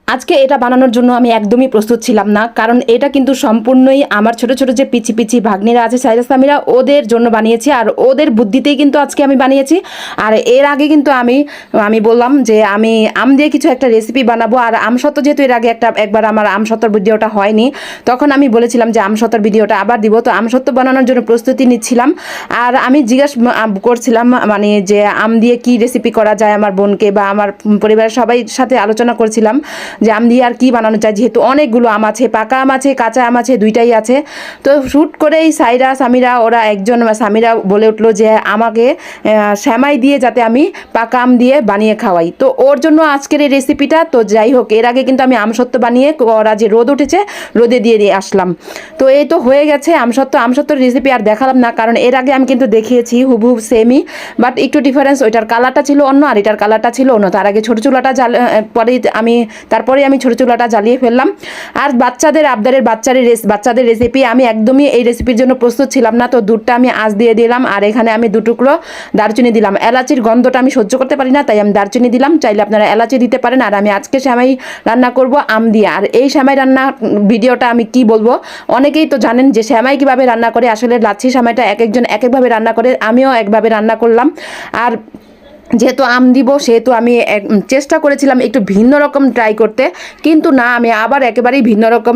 আজকে এটা বানানোর জন্য আমি একদমই প্রস্তুত ছিলাম না, কারণ এটা কিন্তু সম্পূর্ণই আমার ছোট ছোট যে পিচি পিচি ভাগ্নিরা আছে সাইরা সামিরা ওদের জন্য বানিয়েছি, আর ওদের বুদ্ধিতেই কিন্তু আজকে আমি বানিয়েছি। আর এর আগে কিন্তু আমি বললাম যে আমি আম দিয়ে কিছু একটা রেসিপি বানাবো, আর আমসত্ত্ব যেহেতু এর আগে একবার আমার আমসত্ত্বর ভিডিওটা হয়নি, তখন আমি বলেছিলাম যে আমসত্ত্বর ভিডিওটা আবার দিব। তো আমসত্ত্ব বানানোর জন্য প্রস্তুতি নিচ্ছিলাম, আর আমি করছিলাম মানে যে আম দিয়ে কি রেসিপি করা যায় আমার বোনকে বা আমার পরিবারের সবাই সাথে আলোচনা করছিলাম যে আম দিয়ে আর কি বানানো যায়, যেহেতু অনেকগুলো আম আছে, পাকা আম আছে, কাঁচা আম আছে, দুইটাই আছে। তো শ্যুট করেই সাইরা সামিরা ওরা একজন সামিরা বলে উঠলো যে আমাকে শ্যামাই দিয়ে যাতে আমি পাকা আম দিয়ে বানিয়ে খাওয়াই। তো ওর জন্য আজকের এই রেসিপিটা। তো যাই হোক, এর আগে কিন্তু আমি আমসত্ত্ব বানিয়ে ওরা যে রোদ উঠেছে রোদে দিয়ে আসলাম। তো এই তো হয়ে গেছে আমসত্ত্বর রেসিপি আর দেখালাম না, কারণ এর আগে আমি কিন্তু দেখিয়েছি হুবহু সেমই, বাট একটু ডিফারেন্স, ওইটার কালারটা ছিল অন্য আর এটার কালারটা ছিল অন্য। তার আগে ছোটো চুলাটা তারপরে আমি ছোটো চুলাটা জ্বালিয়ে ফেললাম। আর বাচ্চাদের আবদারের বাচ্চাদের রেসিপি, আমি একদমই এই রেসিপির জন্য প্রস্তুত ছিলাম না। তো দুধটা আমি আঁচ দিয়ে দিলাম, আর এখানে আমি 2 টুকরো দারচিনি দিলাম। এলাচির গন্ধটা আমি সহ্য করতে পারি না, তাই আমি দারচিনি দিলাম, চাইলে আপনারা এলাচি দিতে পারেন। আর আমি আজকে সেমাই রান্না করব আম দিয়ে। আর এই সেমাই রান্না ভিডিওটা আমি কি বলবো, অনেকেই তো জানেন যে সেমাই কীভাবে রান্না করে। আসলে লাচ্ছি সেমাইটা এক একজন এক একভাবে রান্না করে, আমিও একভাবে রান্না করলাম। আর যেহেতু আম দিব সেহেতু আমি চেষ্টা করেছিলাম একটু ভিন্ন রকম ট্রাই করতে, কিন্তু না, আমি আবার একেবারেই ভিন্ন রকম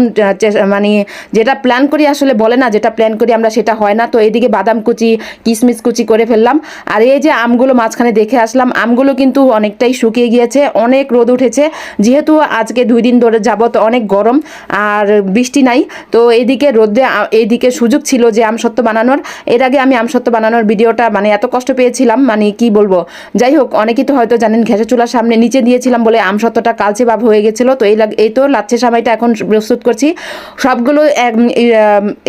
মানে যেটা প্ল্যান করি, আসলে বলে না যেটা প্ল্যান করি আমরা সেটা হয় না। তো এদিকে বাদাম কুচি কিশমিশ কুচি করে ফেললাম। আর এই যে আমগুলো মাঝখানে দেখে আসলাম, আমগুলো কিন্তু অনেকটাই শুকিয়ে গিয়েছে, অনেক রোদ উঠেছে, যেহেতু আজকে 2 দিন ধরে যাবত অনেক গরম আর বৃষ্টি নাই। তো এইদিকে রোদে এইদিকে সুযোগ ছিল যে আমসত্ত্ব বানানোর। এর আগে আমি আমসত্ত্ব বানানোর ভিডিওটা মানে এত কষ্ট পেয়েছিলাম, মানে কি বলবো। যাই হোক, অনেকেই তো হয়তো জানেন গ্যাসের চুলার সামনে নিচে দিয়েছিলাম বলে আমসত্ত্বটা কালচে ভাব হয়ে গেছিলো। তো এই তো লাচ্ছি সেমাইটা এখন প্রস্তুত করছি। সবগুলো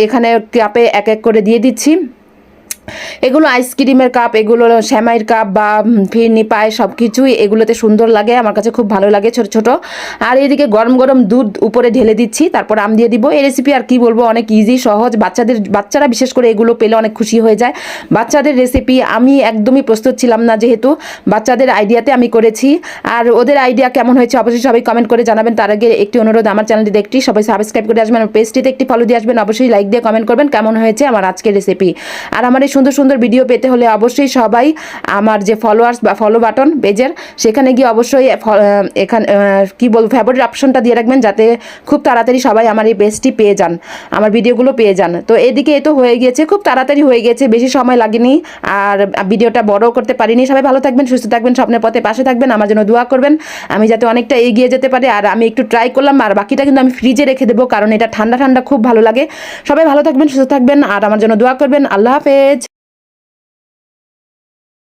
এখানে কাপে এক এক করে দিয়ে দিচ্ছি। এগুলো আইসক্রিমের কাপ, এগুলো সেমাইয়ের কাপ বা ফিরনি পায়, সব কিছুই এগুলোতে সুন্দর লাগে, আমার কাছে খুব ভালো লাগে ছোট ছোট। আর এদিকে গরম গরম দুধ উপরে ঢেলে দিচ্ছি, তারপর আম দিয়ে দিব। এই রেসিপি আর কি বলবো, অনেক ইজি সহজ, বাচ্চারা বিশেষ করে এগুলো পেলে অনেক খুশি হয়ে যায়। বাচ্চাদের রেসিপি আমি একদমই প্রস্তুত ছিলাম না, যেহেতু বাচ্চাদের আইডিয়াতে আমি করেছি। আর ওদের আইডিয়া কেমন হয়েছে অবশ্যই সবাই কমেন্ট করে জানাবেন। তার আগে একটি অনুরোধ, আমার চ্যানেলটি দেখতে সবাই সাবস্ক্রাইব করে আসবেন, আমার পেজটিতে একটি ফলো দিয়ে আসবেন, অবশ্যই লাইক দিয়ে কমেন্ট করবেন কেমন হয়েছে আমার আজকের রেসিপি। আর আমার এই সুন্দর সুন্দর ভিডিও পেতে হলে অবশ্যই সবাই আমার যে ফলোয়ার্স বা ফলো বাটন পেজের, সেখানে গিয়ে অবশ্যই এখানে কি বলবো ফেভারিট অপশনটা দিয়ে রাখবেন, যাতে খুব তাড়াতাড়ি সবাই আমার এই পেজটি পেয়ে যান, আমার ভিডিওগুলো পেয়ে যান। তো এদিকে এ তো হয়ে গিয়েছে, খুব তাড়াতাড়ি হয়ে গেছে, বেশি সময় লাগেনি, আর ভিডিওটা বড় করতে পারিনি। সবাই ভালো থাকবেন, সুস্থ থাকবেন, স্বপ্নের পথে পাশে থাকবেন, আমার জন্য দোয়া করবেন আমি যাতে অনেকটা এগিয়ে যেতে পারি। আর আমি একটু ট্রাই করলাম, আর বাকিটা কিন্তু আমি ফ্রিজে রেখে দেবো, কারণ এটা ঠান্ডা ঠান্ডা খুব ভালো লাগে। সবাই ভালো থাকবেন, সুস্থ থাকবেন, আর আমার জন্য দোয়া করবেন। আল্লাহ হাফেজ।